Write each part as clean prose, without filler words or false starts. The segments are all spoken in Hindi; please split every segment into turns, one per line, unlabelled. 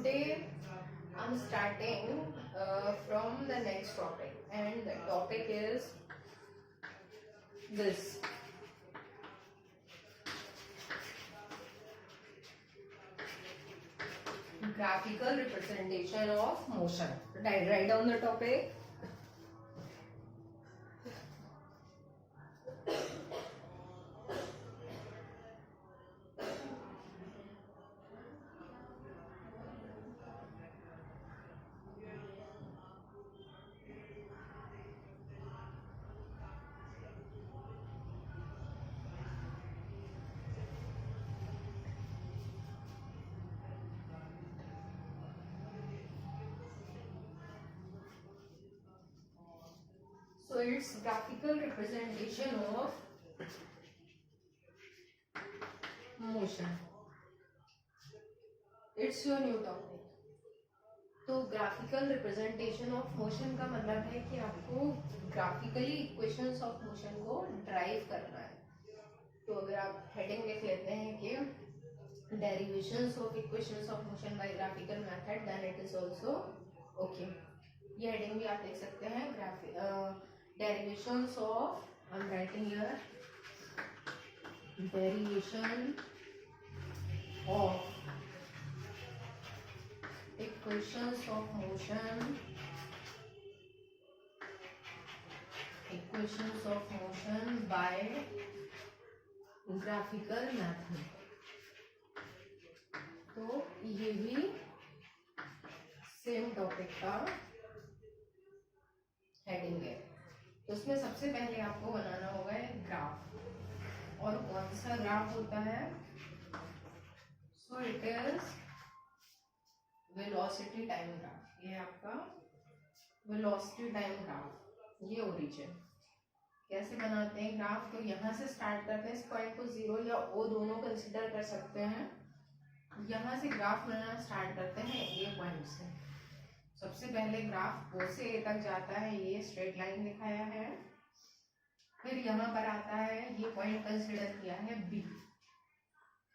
today I'm starting from the next topic, and the topic is this. Graphical representation of motion. Write down the topic. So it's graphical representation of motion. It's your new topic. तो ग्राफिकल रिप्रेजेंटेशन ऑफ मोशन का मतलब है कि आपको ग्राफिकली इक्वेशंस ऑफ मोशन को ड्राइव करना है. तो अगर आप हेडिंग लिख लेते हैं कि derivations of equations of motion by graphical method, then it is also okay. ये हेडिंग भी आप लिख सकते हैं. Derivations of, I am writing here, derivation of equations of motion by graphical method. तो ये भी सेम टॉपिक का हेडिंग है. तो उसमें सबसे पहले आपको बनाना होगा एक ग्राफ. और कौन सा ग्राफ होता है? So it is velocity time graph. ये आपका वेलोसिटी टाइम ग्राफ. ये ओरिजिन. कैसे बनाते हैं ग्राफ? तो यहाँ से स्टार्ट करते हैं. इस पॉइंट को 0 या O दोनों कंसीडर कर सकते हैं. यहाँ से ग्राफ बनाना स्टार्ट करते हैं A पॉइंट से. सबसे पहले ग्राफ O से A तक जाता है. ये स्ट्रेट लाइन दिखाया है. फिर यहाँ पर आता है, ये पॉइंट कंसीडर किया है B.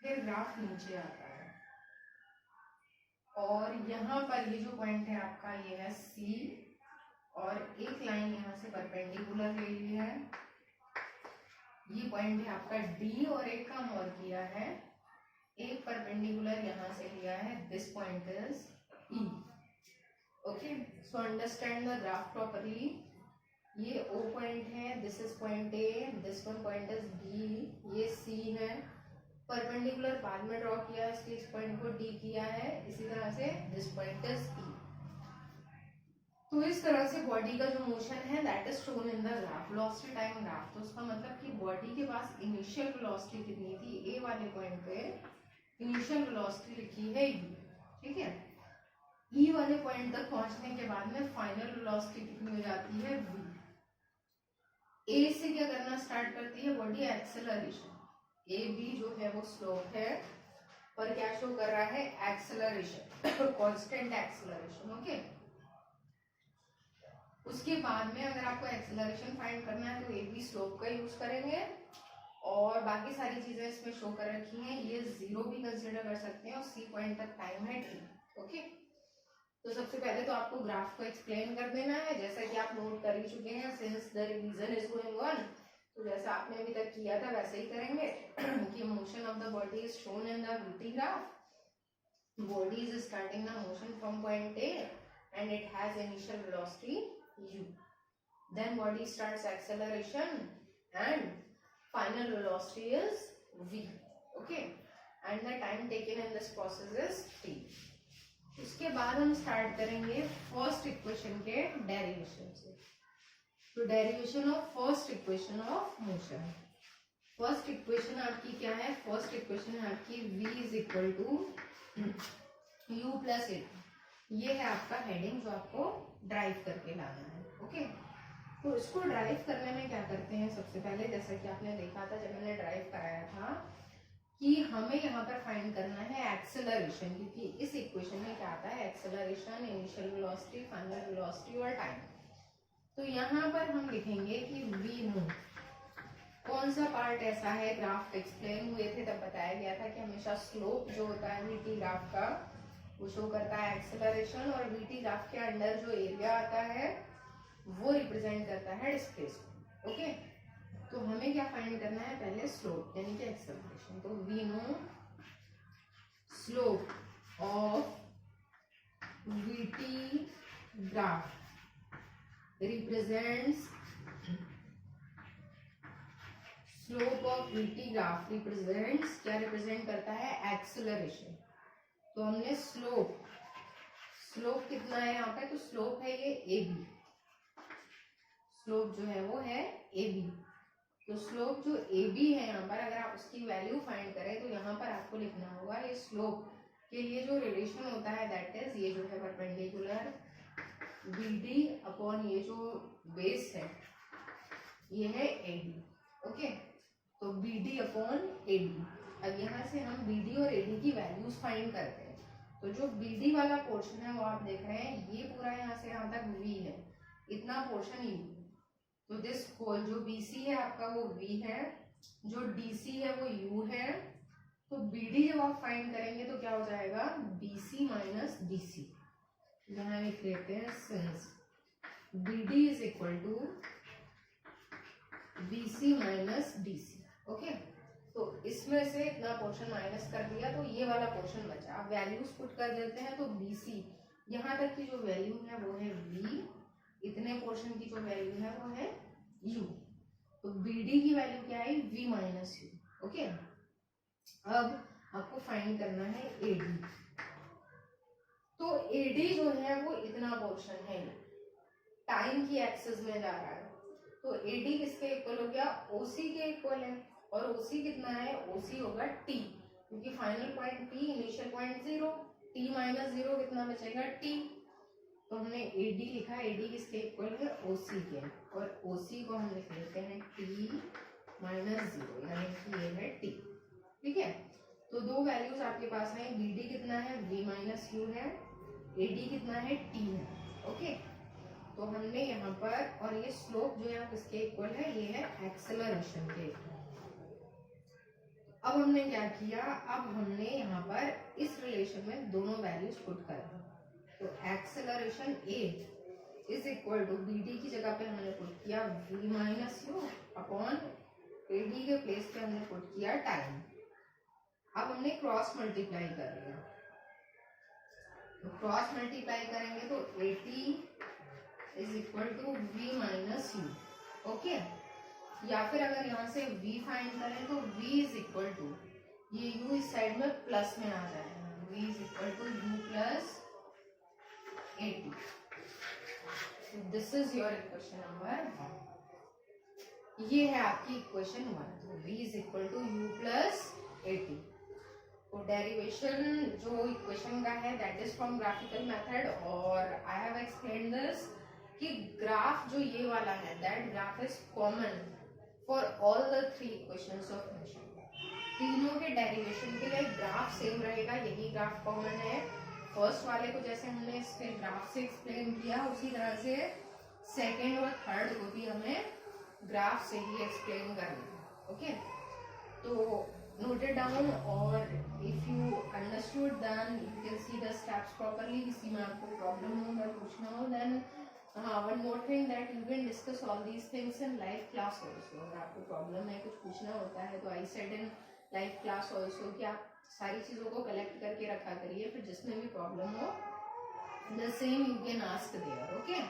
फिर ग्राफ नीचे आता है और यहाँ पर ये जो पॉइंट है आपका, ये है C. और एक लाइन यहाँ से परपेंडिकुलर ले ली है. ये पॉइंट है आपका D. और एक काम और किया है, एक परपेंडिकुलर यहाँ से लिया है. This point is E. Okay, so understand the graph properly. ये O पॉइंट है, this is point A, this one point is B, ये C है. परपेंडिकुलर बाद में ड्रॉ किया है, इसलिए इस पॉइंट को D किया है. इसी तरह से दिस पॉइंट इज E. तो इस तरह से बॉडी का जो मोशन है that is shown in the graph, velocity time graph. तो उसका मतलब कि बॉडी के पास इनिशियल वेलोसिटी कितनी थी? A वाले पॉइंट पे इनिशियल वेलोसिटी लिखी है U. ठीक है. E वाले पॉइंट तक पहुंचने के बाद में फाइनल वेलोसिटी कितनी हो जाती है? V. A से क्या करना स्टार्ट करती है बॉडी? एक्सेलरेशन. AB जो है वो स्लोप है और क्या शो कर रहा है? Acceleration, constant acceleration. ओके. उसके बाद में अगर आपको एक्सेलरेशन फाइंड करना है तो AB स्लोप का यूज करेंगे और बाकी सारी चीजें इसमें शो कर रखी हैं. ये 0 भी कंसीडर कर सकते हैं और C पॉइंट तक टाइम है T. ओके. तो सबसे पहले तो आपको ग्राफ को एक्सप्लेन कर देना है, जैसा कि आप नोट कर ही चुके हैं since the revision is going on. तो जैसा आपने अभी तक किया था वैसे ही करेंगे कि motion of the body is shown in the VT graph. Body is starting the motion from point A and it has initial velocity U. Then body starts acceleration and final velocity is V. Okay. And the time taken in this process is T. उसके बाद हम स्टार्ट करेंगे फर्स्ट इक्वेशन के डेरिवेशन से. तो derivation of first equation of motion. First equation आपकी क्या है? फर्स्ट इक्वेशन है आपकी V is equal to U plus A. ये है आपका हेडिंग जो आपको ड्राइव करके लाना है. ओके. तो इसको ड्राइव करने में क्या करते हैं? सबसे पहले जैसा कि आपने देखा था जब मैंने ड्राइव कराया था कि हमें यहाँ पर फाइंड करना है एक्सेलरेशन, क्योंकि इस इक्वेशन में क्या आता है? Acceleration, initial velocity, final velocity और टाइम. तो यहाँ पर हम लिखेंगे कि V मूव. कौन सा पार्ट ऐसा है? ग्राफ एक्सप्लेन हुए थे तब बताया गया था कि हमेशा स्लोप जो होता है VT ग्राफ का वो शो करता है एक्सेलरेशन, और वीटी ग्राफ के अंडर जो एरिया आता है वो रिप्रेजेंट करता है डिस्प्लेसमेंट। ओके, तो हमें क्या फाइंड करना है, पहले स्लोप यानी कि एक्सेलरेशन। तो we know slope of VT graph represents slope of VT graph represents, क्या रिप्रेजेंट करता है, एक्सेलरेशन। तो हमने स्लोप कितना है यहाँ पे, तो स्लोप है ये ए बी, स्लोप जो है वो है ए बी। तो स्लोप जो ए बी है यहाँ पर, अगर आप उसकी वैल्यू फाइंड करें तो यहाँ पर आपको लिखना होगा ये स्लोप के लिए जो रिलेशन होता है दैट इज ये जो है परपेंडिकुलर BD अपॉन ये जो बेस है ये है AD। ओके, तो BD अपॉन AD। अब यहाँ से हम BD और AD की वैल्यूज फाइंड करते हैं। तो जो BD वाला पोर्शन है वो आप देख रहे हैं, ये पूरा यहाँ से यहाँ तक V है, इतना पोर्शन U। तो दिस होल जो BC है आपका वो V है, जो DC है वो U है। तो BD जब आप फाइंड करेंगे तो क्या हो जाएगा, BC माइनस DC। यहाँ लिख लेते हैं since BD is equal to BC minus DC। Okay, तो इसमें से इतना पोर्शन माइनस कर दिया तो ये वाला पोर्शन बचा। अब वैल्यूज पुट कर देते हैं, तो BC यहाँ तक की जो वैल्यू है वो है V, इतने पोर्शन की जो वैल्यू है वो है U। तो BD की वैल्यू क्या है, V माइनस U। ओके, अब आपको फाइंड करना है AD। तो AD जो है वो इतना पोर्शन है, टाइम की एक्सिस में जा रहा है। तो AD किसके इक्वल हो गया, OC के इक्वल है। और OC कितना है, OC होगा T, क्योंकि final point T, initial point 0, T minus 0 कितना बचेगा T। तो हमने AD लिखा, AD किसके इक्वल है, OC के, और OC को हम लिख लेते हैं T माइनस 0, यानी कि ये है T। ठीक है, तो दो वैल्यूज आपके पास है, BD कितना है, V माइनस U है, AD कितना है, T है। ओके, तो हमने यहाँ पर, और ये स्लोप जो है किसके इक्वल है, ये है एक्सेलरेशन के इक्वल। अब हमने क्या किया, अब हमने यहाँ पर इस रिलेशन में दोनों वैल्यूज पुट कर दी। तो acceleration A is equal to BD की जगह पे हमने पुट किया V minus U upon AD के प्लेस पे हमने पुट किया टाइम। अब हमने क्रॉस मल्टीप्लाई कर लिया, तो क्रॉस मल्टीप्लाई करेंगे तो 80 is equal to V minus U। Okay, या फिर अगर यहाँ से V फाइंड करें तो V इज इक्वल टू, ये U इस साइड में प्लस में आ जाएगा, V is equal to U plus 80। This is your equation number 1। ये है आपकी इक्वेशन 1। तो V is equal to U plus 80। तो डेरिवेशन जो इक्वेशन का है that is from graphical method, और आई हैव एक्सप्लेन्ड दिस कि ग्राफ जो ये वाला है that graph is common for all the 3 equations of function. तीनों के डेरिवेशन के लिए ग्राफ सेम रहेगा, यही ग्राफ कॉमन है। फर्स्ट वाले को जैसे हमने इसके ग्राफ से एक्सप्लेन किया, उसी तरह से सेकेंड और थर्ड को भी हमें ग्राफ से ही एक्सप्लेन करना है। ओके, तो note it down, और if you understood then you can see the steps properly। किसी में आपको प्रॉब्लम हो या पूछना हो, then one more thing that you can discuss all these things in live class also। अगर आपको प्रॉब्लम है, कुछ पूछना होता है, तो I said in live class also कि आप सारी चीज़ों को कलेक्ट करके रखा करिए, फिर जिसमें भी प्रॉब्लम हो the same you can ask there। okay,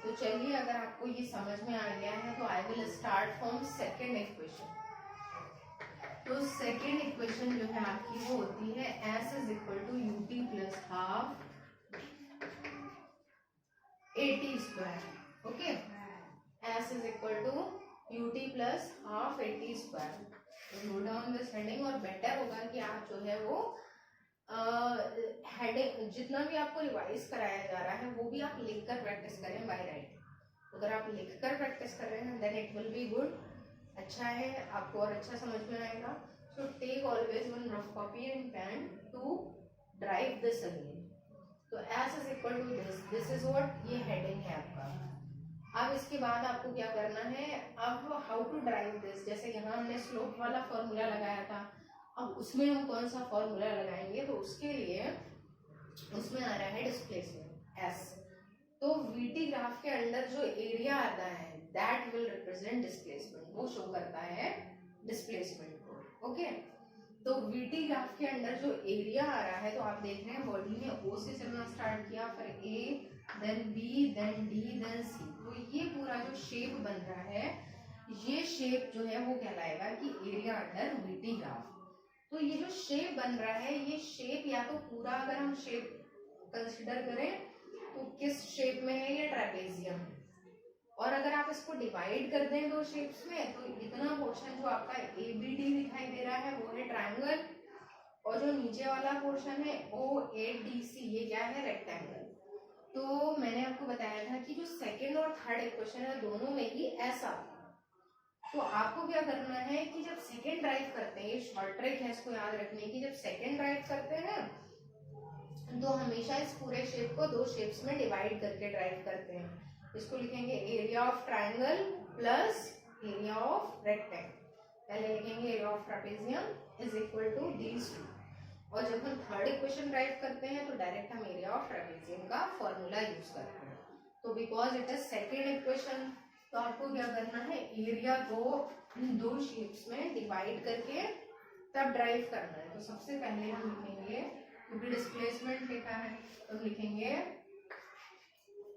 तो चलिए, अगर आपको ये समझ में आ गया है तो I will start from second equation। तो सेकेंड इक्वेशन जो है आपकी वो होती है S is equal to UT plus half AT square. Okay, S is equal to UT plus half AT square. Note down this heading, और बेटर होगा कि आप जो है वो हेडिंग जितना भी आपको रिवाइज कराया जा रहा है वो भी आप लिख कर प्रैक्टिस करें बाय राइट। अगर आप लिख कर प्रैक्टिस कर रहे हैं then it will be good, अच्छा है, आपको और अच्छा समझ में आएगा। So take always one rough copy and pen to drive this again. तो S is equal to this is what, ये हेडिंग है आपका। अब इसके बाद आपको क्या करना है, अब हाउ टू ड्राइव दिस, जैसे यहाँ हमने स्लोप वाला फॉर्मूला लगाया था, अब उसमें हम कौन सा फॉर्मूला लगाएंगे, तो उसके लिए उसमें आ रहा है डिस्प्लेसमेंट एस। तो वीटी ग्राफ के अंदर जो एरिया आता है दैट विल रिप्रेजेंट डिस्प्लेसमेंट, वो शो करता है डिस्प्लेसमेंट को। ओके, तो वीटी ग्राफ के अंदर जो एरिया आ रहा है, तो आप देख रहे हैं बॉडी ने ओ से चलना स्टार्ट किया, फिर A, then B, then D, then C. तो ये पूरा जो शेप बन रहा है, ये शेप जो है वो कहलाएगा कि एरिया अंडर वीटी ग्राफ। तो ये जो शेप बन रहा है, ये शेप या तो पूरा अगर हम शेप कंसिडर करें तो किस शेप में है, ये ट्रेपेजियम। और अगर आप इसको डिवाइड कर दें दो शेप्स में, तो इतना पोर्शन जो आपका ए बी डी दिखाई दे रहा है वो है ट्रायंगल, और जो नीचे वाला पोर्शन है ओ ए डी सी, ये क्या है, रेक्टेंगल। तो मैंने आपको बताया था कि जो सेकंड और थर्ड इक्वेशन है दोनों में ही ऐसा, तो आपको क्या करना है कि जब सेकंड ड्राइव करते हैं, ये शॉर्ट ट्रिक है इसको याद रखने की, जब सेकंड ड्राइव करते हैं तो हमेशा इस पूरे शेप को दो शेप्स में डिवाइड करके ड्राइव करते हैं। इसको लिखेंगे area of triangle plus area of rectangle. पहले लिखेंगे area of trapezium is equal to these two, और जब हम थर्ड इक्वेशन ड्राइव करते हैं तो डायरेक्ट हम एरिया ऑफ ट्रापेजियम का फॉर्मूला यूज करते हैं। तो because it is second equation, तो आपको क्या करना है, एरिया को दो शेप्स में डिवाइड करके तब ड्राइव करना है। तो सबसे पहले हम लिखेंगे, क्योंकि डिस्प्लेसमेंट लिखा है तो लिखेंगे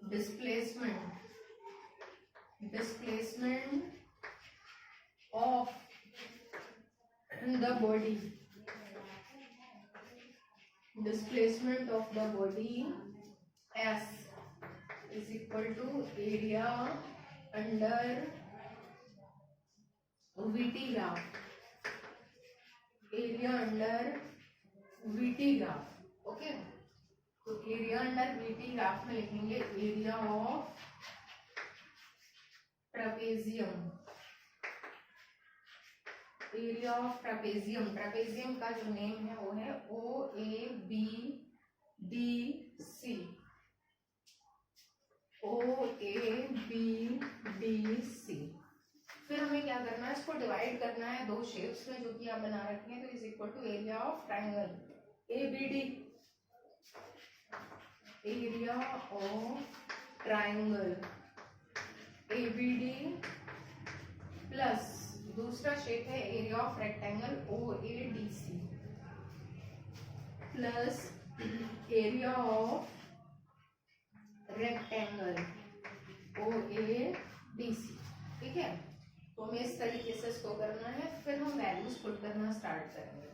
displacement of the body, displacement of the body S is equal to area under VT graph, area under VT graph. Okay, तो एरिया अंडर वीटी ग्राफ में लिखेंगे area of trapezium, area of trapezium. Trapezium का जो नेम है वो है O A B D C, O A B D C. फिर हमें क्या करना है, इसको डिवाइड करना है दो शेप्स में जो कि आप बना रखे हैं, तो is equal to area of triangle A B D, area of triangle A B D plus दूसरा शेप है area of rectangle O A D C plus area of rectangle O A D C. ठीक है, तो हमें इस तरीके से इसको करना है, फिर हम वैल्यूज पुट करना स्टार्ट करेंगे।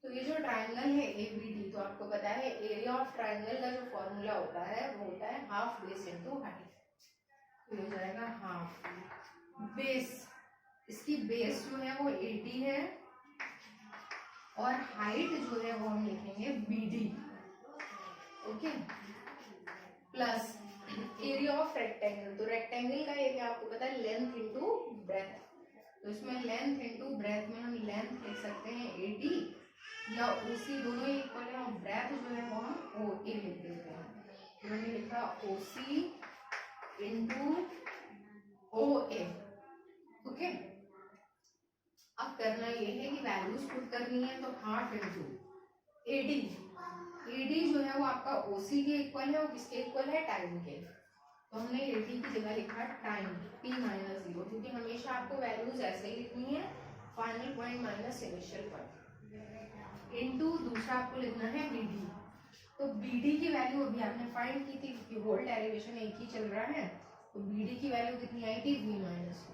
तो ये जो ट्राइंगल है ए बी डी, तो आपको पता है एरिया ऑफ ट्राइंगल का जो फॉर्मूला होता है वो होता है हाफ बेस इनटू हाइट। तो हो जाएगा हाफ बेस, इसकी बेस जो है वो 80 है और हाइट जो है वो हम लिखेंगे BD। Okay, plus area of rectangle, तो रेक्टेंगल का एरिया आपको पता है लेंथ इनटू ब्रेथ, तो इसमें लेंथ इनटू ब्रेथ में हम लेंथ लिख सकते हैं 80 या OC, दोनों इक्वल है, और ब्रेथ जो है वो हम OA लिख देते हैं। तो मैंने लिखा OC इनटू OA। ओके, अब करना ये है कि वैल्यूज पुट करनी है, तो हाफ इनटू AD, AD जो है वो आपका OC के इक्वल है, और किसके इक्वल है, टाइम के। तो हमने AD की जगह लिखा टाइम T-0, क्योंकि हमेशा आपको वैल्यूज ऐसे ही लिखनी है, final point minus initial point, into दूसरा आपको लिखना है BD। तो BD की वैल्यू अभी आपने फाइंड की थी, क्योंकि वोल्ट डेरिवेशन एक ही चल रहा है, तो BD की वैल्यू कितनी आई थी, V-,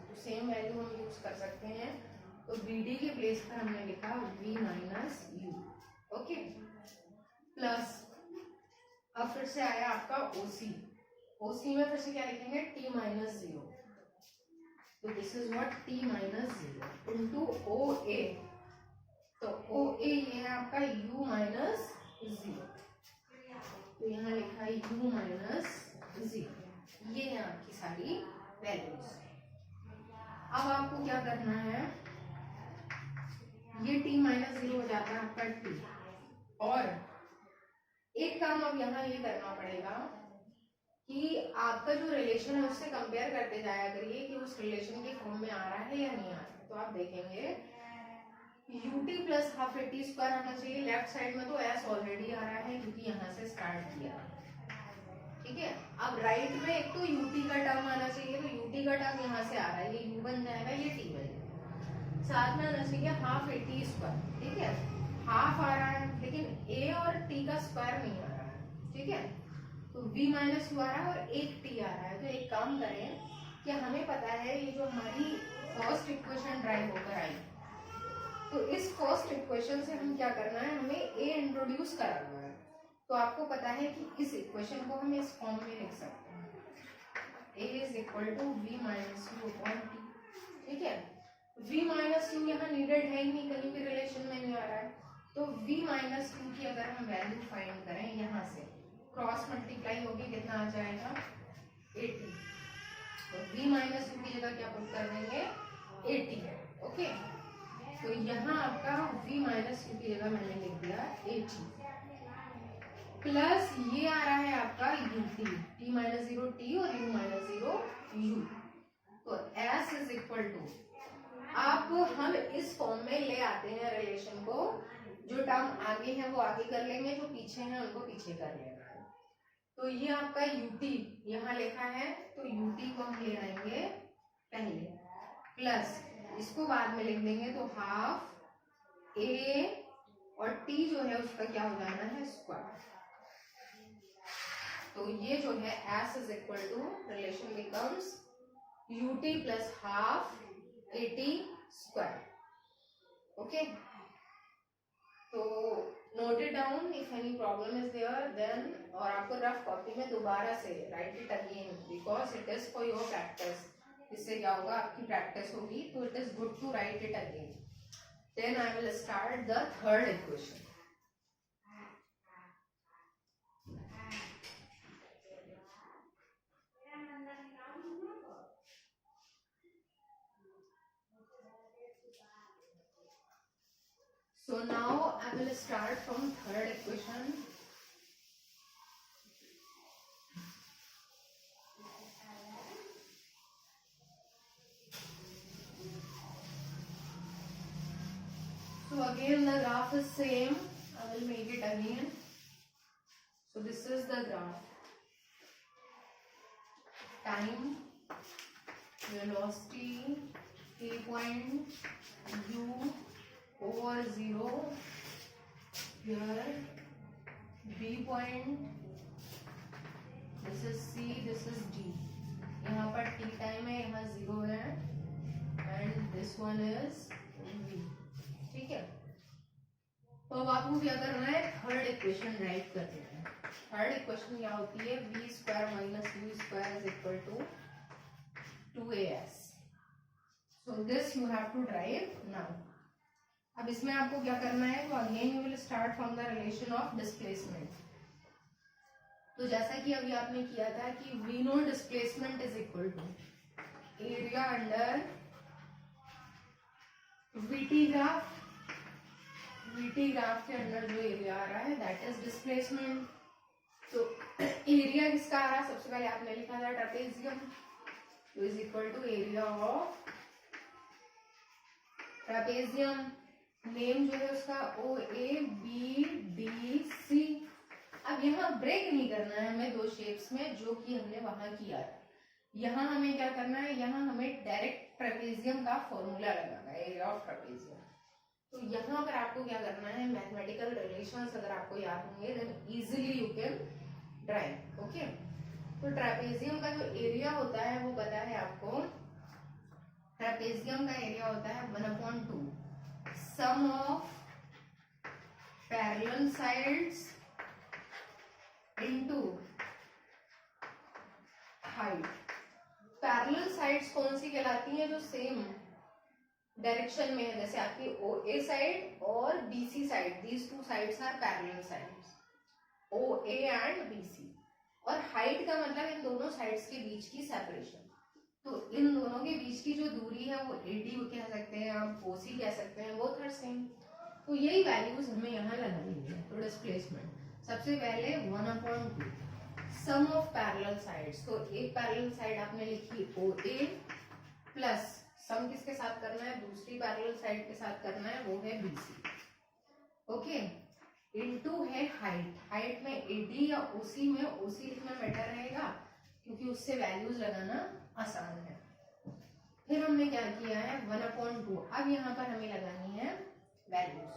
तो सेम वैल्यू हम यूज कर सकते हैं। तो BD के प्लेस पर हमने लिखा V-U। ओके, प्लस अब फिर से आया आपका OC, OC में फिर से क्या लिखेंगे, T-0, तो this is what T-0 into OA, तो OA ये है आपका U-0, तो यहाँ लिखा है U-0, ये है आपकी सारी वैल्यूज। अब आपको क्या करना है, ये T-0 हो जाता है आपका T, और एक काम अब यहाँ ये करना पड़ेगा कि आपका जो रिलेशन है उससे कंपेयर करते जाया करिए कि उस रिलेशन के फॉर्म में आ रहा है या नहीं आ रहा है। तो आप देखेंगे ut plus half eighty square आना चाहिए। लेफ्ट साइड में तो एस ऑलरेडी आ रहा है क्योंकि यहाँ से स्टार्ट किया, ठीक है। अब राइट में एक तो ut का टर्म आना चाहिए, तो ut का टर्म यहाँ से आ रहा है, ये u बन जाएगा, ये t बन जाएगा। साथ में आना चाहिए हाफ एटी स्क्वायर, ठीक है। हाफ आ रहा है लेकिन a और t का स्क्वायर नहीं आ रहा है, ठीक है। तो v माइनस यू आ रहा है और एक t आ रहा है। तो एक काम करें कि हमें पता है ये जो हमारी फर्स्ट इक्वेशन ड्राइव होकर आई, तो इस फर्स्ट इक्वेशन से हम क्या करना है, हमें a इंट्रोड्यूस कराना है। तो आपको पता है कि इस इक्वेशन को हम इस फॉर्म में लिख सकते हैं, a is equal to v minus u upon t, ठीक है। v माइनस यू यहाँ नीडेड है ही नहीं, कहीं भी रिलेशन में नहीं आ रहा है। तो v माइनस यू की अगर हम वैल्यू फाइंड करें, यहाँ से क्रॉस मल्टीप्लाई होगी, कितना आ जाएगा 80। तो v माइनस यू की जगह क्या पुट कर देंगे 80, ओके। तो यहाँ आपका v माइनस यू की जगह मैंने लिख दिया 80 प्लस ये आ रहा है आपका ut, t माइनस 0 t और u माइनस 0 u। तो s इज इक्वल टू, आप हम इस फॉर्म में ले आते हैं रिलेशन को, जो टर्म आगे है वो आगे कर लेंगे, जो पीछे हैं उनको पीछे कर लेना है। तो ये आपका ut यहाँ लिखा है, तो ut को हम ले आएंगे पहले, प्लस इसको बाद में लिख देंगे, तो हाफ a और t जो है उसका क्या हो जाना है स्क्वायर। तो ये जो है s is equal to, relation becomes ut plus half 80 square, okay. तो note it down, if any problem is there then, और आपको रफ कॉपी में दोबारा से write it again because it is for your practice. इससे क्या होगा, आपकी प्रैक्टिस होगी, तो it is good to write it again. Then I will start the third equation. So now I will start from third equation. So again the graph is same. I will make it again. So this is the graph. Time, velocity, a point, u over 0, here b point, this is c, this is d। यहाँ पर t टाइम है, यहाँ 0 है, and this one is v, ठीक है। तो अब आपको क्या करना है, थर्ड इक्वेशन राइट कर देना है। थर्ड इक्वेशन क्या होती है, v square minus u square is equal to 2as। So this you have to derive now. अब इसमें आपको क्या करना है, तो again you will start from the relation of displacement. तो जैसा कि अभी आपने किया था कि we know displacement is equal to area under VT graph. VT graph के अंदर जो एरिया आ रहा है दैट इज डिस्प्लेसमेंट। तो एरिया किसका आ रहा है, सबसे पहले आपने लिखा था ट्रेपेजियम, तो is equal to area of trapezium. Name जो है उसका OABDC। अब यहाँ ब्रेक नहीं करना है हमें दो शेप्स में, जो कि हमने वहां किया है। यहाँ हमें क्या करना है, यहाँ हमें डायरेक्ट ट्रेपेजियम का फॉर्मूला लगाना है, एरिया ऑफ ट्रेपेजियम। तो यहाँ पर आपको क्या करना है, मैथमेटिकल रिलेशंस अगर आपको याद होंगे then easily you can derive, okay. तो ट्रेपेजियम का जो एरिया होता है वो पता है आपको, ट्रेपेजियम का एरिया होता है 1/2 sum of parallel sides into height। Parallel sides कौन सी कहलाती हैं, जो सेम डायरेक्शन में है, जैसे आपकी OA साइड और BC side, these two sides are parallel sides, OA and BC। और हाइट का मतलब इन दोनों साइड्स के बीच की सेपरेशन। तो इन दोनों के बीच की जो दूरी है वो AD कह सकते हैं, आप OC कह सकते हैं, बोथ आर सेम। तो यही वैल्यूज हमें यहाँ लगानी है। तो डिस्प्लेसमेंट सबसे पहले 1/2 सम ऑफ पैरेलल साइड्स। तो एक पैरेलल साइड आपने लिखी OA प्लस सम किसके साथ करना है, दूसरी पैरेलल साइड के साथ करना है, वो है BC। ओके, इनटू है हाइट, हाइट में AD या OC में OC लिखना बेटर रहेगा क्योंकि उससे वैल्यूज लगाना आसान है। फिर हमने क्या किया है 1/2, अब यहाँ पर हमें लगानी है वैल्यूज।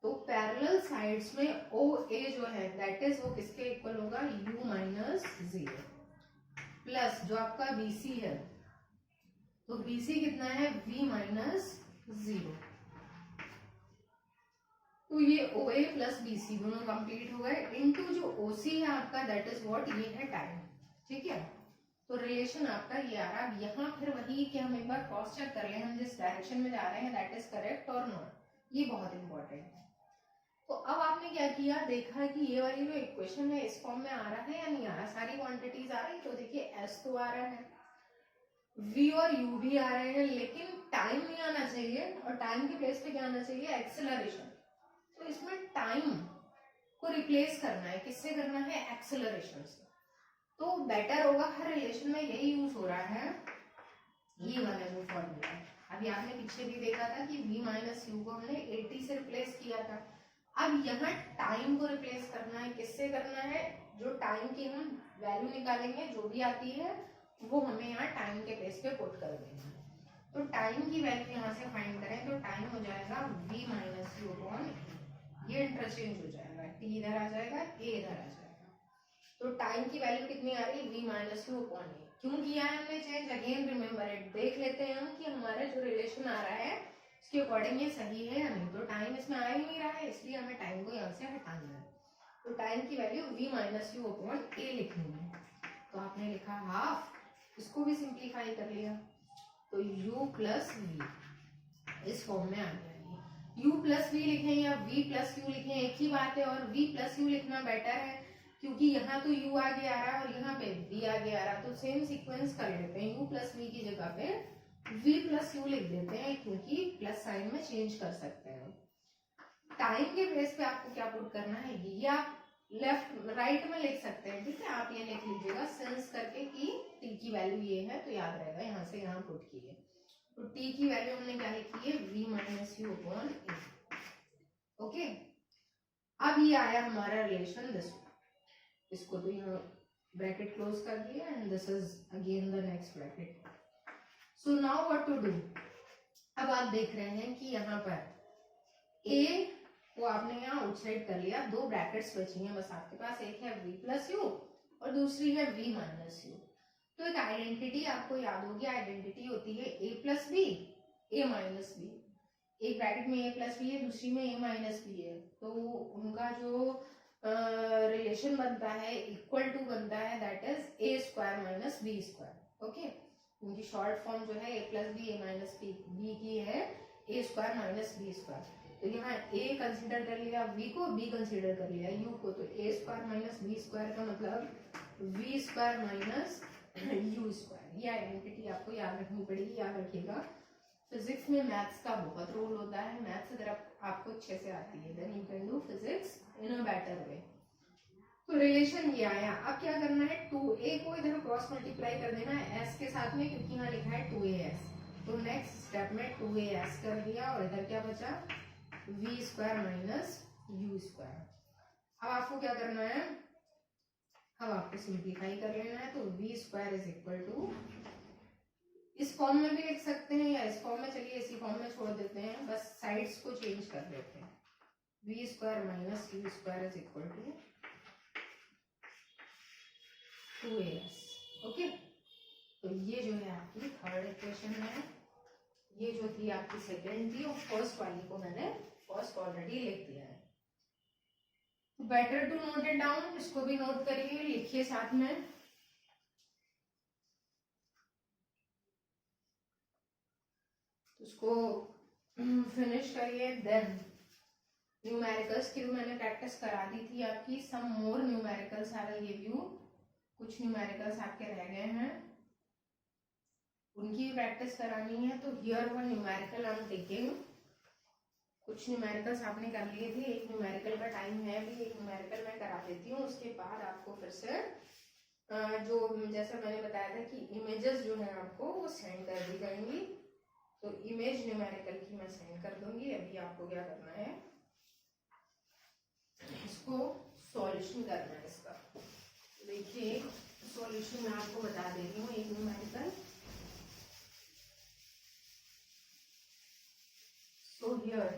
तो पैरेलल साइड्स में OA जो है दैट इज वो किसके इक्वल होगा, U-0 प्लस जो आपका BC है, तो BC कितना है V-0। तो ये OA प्लस BC दोनों कंप्लीट हो गए, इनटू जो OC है आपका दैट इज व्हाट, ये है टाइम। ठीक है, तो रिलेशन आपका ये आ रहा है। अब यहाँ फिर वही कि हम एक बार क्रॉस चेक कर लें हम जिस डायरेक्शन में जा रहे हैं दैट इज करेक्ट और नॉट, ये बहुत इंपॉर्टेंट है। तो अब आपने क्या किया, देखा कि ये वाली जो इक्वेशन है इस फॉर्म में आ रहा है या नहीं आ रहा, सारी क्वांटिटीज आ रही, तो देखिए S तो आ रहा है, V और U भी आ रहे हैं, लेकिन टाइम नहीं आना चाहिए, और टाइम के प्लेस पे क्या आना चाहिए, एक्सेलरेशन। तो इसमें टाइम को रिप्लेस करना है, किससे करना है, एक्सेलरेशन से। तो बेटर होगा, हर रिलेशन में यही यूज हो रहा है, ये वाला जो फॉर्मूला है। अभी आपने पीछे भी देखा था कि V-U को हमने 80 से रिप्लेस किया था। अब यहाँ टाइम को रिप्लेस करना है, किससे करना है, जो टाइम की हम वैल्यू निकालेंगे जो भी आती है वो हमें यहाँ टाइम के प्लेस पे पुट कर देना है। तो टाइम की वैल्यू यहाँ से फाइंड करें तो टाइम हो जाएगा V-U/, ये इंटरचेंज हो जाएगा, T इधर आ जाएगा, A इधर आ जाएगा। तो टाइम की वैल्यू कितनी आ रही है V-U/A। क्यों किया है हमने चेंज, अगेन रिमेम्बर इट, देख लेते हैं हम कि हमारा जो रिलेशन आ रहा है इसके अकॉर्डिंग ये सही है या नहीं। तो टाइम इसमें आ ही नहीं रहा है, इसलिए हमें टाइम को यहाँ से हटाना है। तो टाइम की वैल्यू V-U/A लिखनी है। तो आपने लिखा हाफ, इसको भी सिंप्लीफाई कर लिया, तो U प्लस V इस फॉर्म में आ गया। U प्लस V लिखें या V प्लस U लिखें एक ही बात है, और V प्लस U लिखना बेटर है क्योंकि यहाँ तो U आगे आ रहा है और यहाँ पे V आगे आ रहा है, तो सेम सीक्वेंस कर लेते हैं। U प्लस V की जगह पे V प्लस U लिख देते हैं क्योंकि प्लस साइन में चेंज कर सकते हैं। टाइम के बेस पे आपको क्या पुट करना है, ये आप लेफ्ट राइट में लिख सकते हैं, ठीक है, आप ये लिख लीजिएगा सेंस करके कि T की वैल्यू ये है, तो याद रहेगा, यहाँ से यहाँ पुट कीजिए। तो T की वैल्यू हमने क्या लिखी है V-U/A। ओके, अब ये आया हमारा रिलेशन दिस, इसको तो यहाँ ब्रैकेट क्लोज कर दिया and this is again the next bracket. So now what to do, अब आप देख रहे हैं कि यहाँ पर A को आपने यहाँ आउटसाइड कर लिया, दो ब्रैकेट्स बची हैं बस आपके पास, एक है V+U और दूसरी है V-U। तो एक आइडेंटिटी आपको याद होगी, आइडेंटिटी होती है A+B A-B, एक ब्रैकेट में A+B है, दूसरी में A-B है, तो उनका जो रिलेशन बनता है, इक्वल टू बनता है, that is A² - B²। Okay, उनकी शॉर्ट फॉर्म जो है A+B A-B की है A² - B²। तो यहाँ A कंसीडर कर लिया V को, B कंसीडर कर लिया U को, तो A² - B² का मतलब V² - U²। ये आइडेंटिटी आपको याद रखनी पड़ेगी, याद रखिएगा। फिजिक्स में मैथ्स का बहुत रोल होता है, मैथ्स अगर आपको अच्छे से आती है then you can do physics in a better way. तो रिलेशन ये आया, अब क्या करना है, 2A को इधर क्रॉस मल्टीप्लाई कर देना है S के साथ में, क्योंकि यहाँ लिखा है 2AS। तो नेक्स्ट स्टेप में 2AS कर दिया और इधर क्या बचा V² - U²। अब आपको क्या करना है, अब आपको सिंप्लीफाई कर लेना है, तो V² = इस फॉर्म में भी लिख सकते हैं या इस फॉर्म में, चलिए इसी फॉर्म में छोड़ देते हैं, बस साइड्स को चेंज कर देते हैं। V² - U² = 2AS। ओके, तो ये जो है आपकी थर्ड इक्वेशन है, ये जो थी आपकी सेकेंड थी, और फर्स्ट वाली को मैंने फर्स्ट ऑलरेडी लिख दिया है। Better to note it down, इसको भी नोट करिए, लिखिए साथ में। उसको फिनिश करिए, देन न्यूमेरिकल्स की मैंने प्रैक्टिस करा दी थी आपकी, some more numericals I will give you, कुछ न्यूमेरिकल्स आपके रह गए हैं, उनकी प्रैक्टिस करानी है। तो here one numerical I am taking, कुछ न्यूमेरिकल्स आपने कर लिए थे, एक न्यूमेरिकल का टाइम है भी, एक न्यूमेरिकल मैं करा देती हूँ, उसके बाद आपको फिर से जो जैसा मैंने बताया था कि इमेजेस जो है आपको वो सेंड कर दी जाएंगी। तो इमेज न्यूमेरिकल की मैं सेंड कर दूंगी। अभी आपको क्या करना है, इसको सॉल्यूशन करना है इसका। देखिए सॉल्यूशन मैं आपको बता दे रही हूँ एक numerical. So here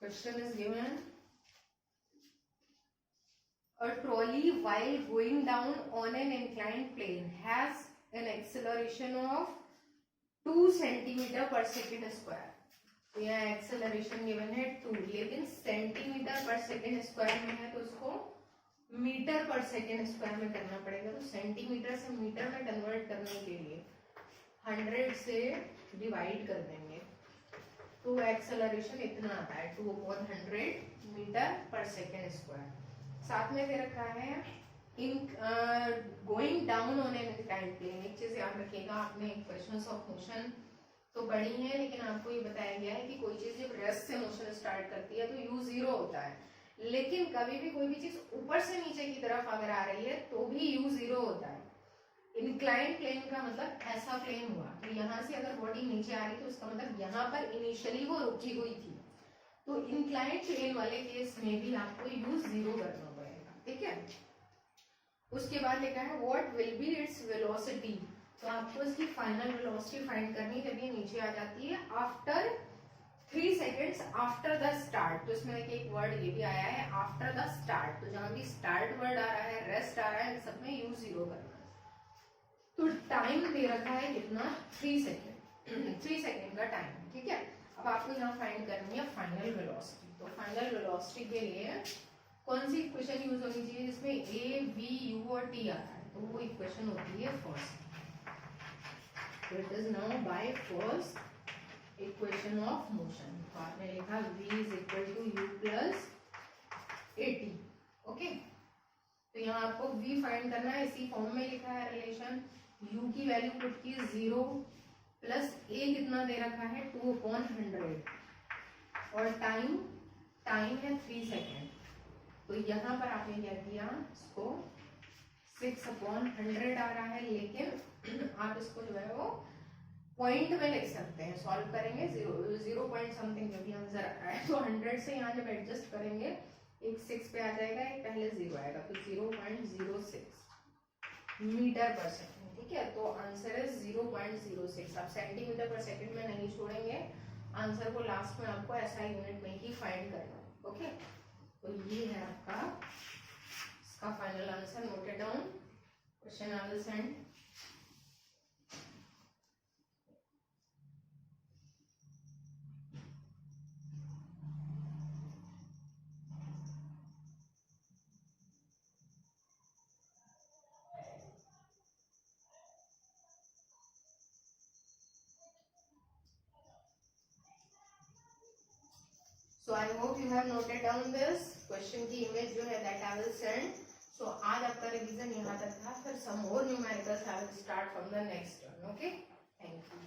question is given, a trolley while going down on an inclined plane has an acceleration of 2 centimeter per second square। तो यहाँ एक्सेलरेशन गिवन है 2, लेकिन सेंटीमीटर पर सेकेंड स्क्वायर में है तो उसको मीटर पर सेकेंड स्क्वायर में करना पड़ेगा। तो सेंटीमीटर से मीटर में कन्वर्ट करने के लिए 100 से डिवाइड कर देंगे तो एक्सेलरेशन इतना आता है 2/100 मीटर पर सेकेंड स्क्वायर। साथ में दे रखा है in going down on an inclined plane. एक चीज याद रखिएगा, आपने इक्वेशंस ऑफ मोशन तो पढ़ी है, लेकिन आपको ये बताया गया है कि कोई चीज जब रेस्ट से मोशन स्टार्ट करती है तो u 0 होता है, लेकिन कभी भी कोई भी चीज ऊपर से नीचे की तरफ अगर आ रही है तो भी u 0 होता है। इंक्लाइंड प्लेन का मतलब ऐसा प्लेन हुआ तो यहाँ से अगर बॉडी नीचे आ रही तो उसका मतलब यहाँ पर इनिशियली वो रुकी हुई थी। तो इंक्लाइंड प्लेन वाले केस में भी आपको u 0 करना पड़ेगा, ठीक है। उसके बाद लिखा है what will be its velocity. तो आपको इसकी फाइनल वेलोसिटी फाइंड करनी जब ये नीचे आ जाती है after 3 seconds after the start. तो इसमें देखिए एक वर्ड ये भी आया है आफ्टर द स्टार्ट। तो जहां भी स्टार्ट वर्ड आ रहा है, रेस्ट आ रहा है, सब में u 0 करना है। तो टाइम दे रखा है कितना, 3 सेकेंड 3 सेकेंड का टाइम, ठीक है। अब आपको यहाँ फाइंड करनी है फाइनल वेलोसिटी। तो फाइनल वेलोसिटी के लिए कौन सी इक्वेशन यूज होनी चाहिए जिसमें a, v, u और t आ रहा है, तो वो इक्वेशन होती है फर्स्ट। तो it is now by first equation of motion. तो आपने लिखा v is equal to u plus at, okay. तो यहाँ आपको v फाइंड करना है, इसी फॉर्म में लिखा है रिलेशन। u की वैल्यू पुट की 0 प्लस a कितना दे रखा है 2/100 और टाइम है 3 सेकेंड। तो यहाँ पर आपने क्या किया, इसको 6/100 आ रहा है, लेकिन आप इसको जो है वो पॉइंट में लिख सकते हैं। सॉल्व करेंगे 0 पॉइंट समथिंग जो भी आंसर आ रहा है, तो 100 से यहाँ जब एडजस्ट करेंगे एक 6 पे आ जाएगा, एक पहले 0 आएगा, तो 0.06 मीटर पर सेकेंड, ठीक है। तो आंसर है 0.06। आप सेंटीमीटर पर सेकेंड में नहीं छोड़ेंगे, आंसर को लास्ट में आपको ऐसा यूनिट में ही फाइंड करना है, ओके। तो ये है आपका इसका final answer. Noted down, question I will send. So I hope you have noted down this question की इमेज जो है that I will send. So आज आपका रिवीजन यहाँ तक था, फिर some more numericals I will start from the next one. Okay, thank you.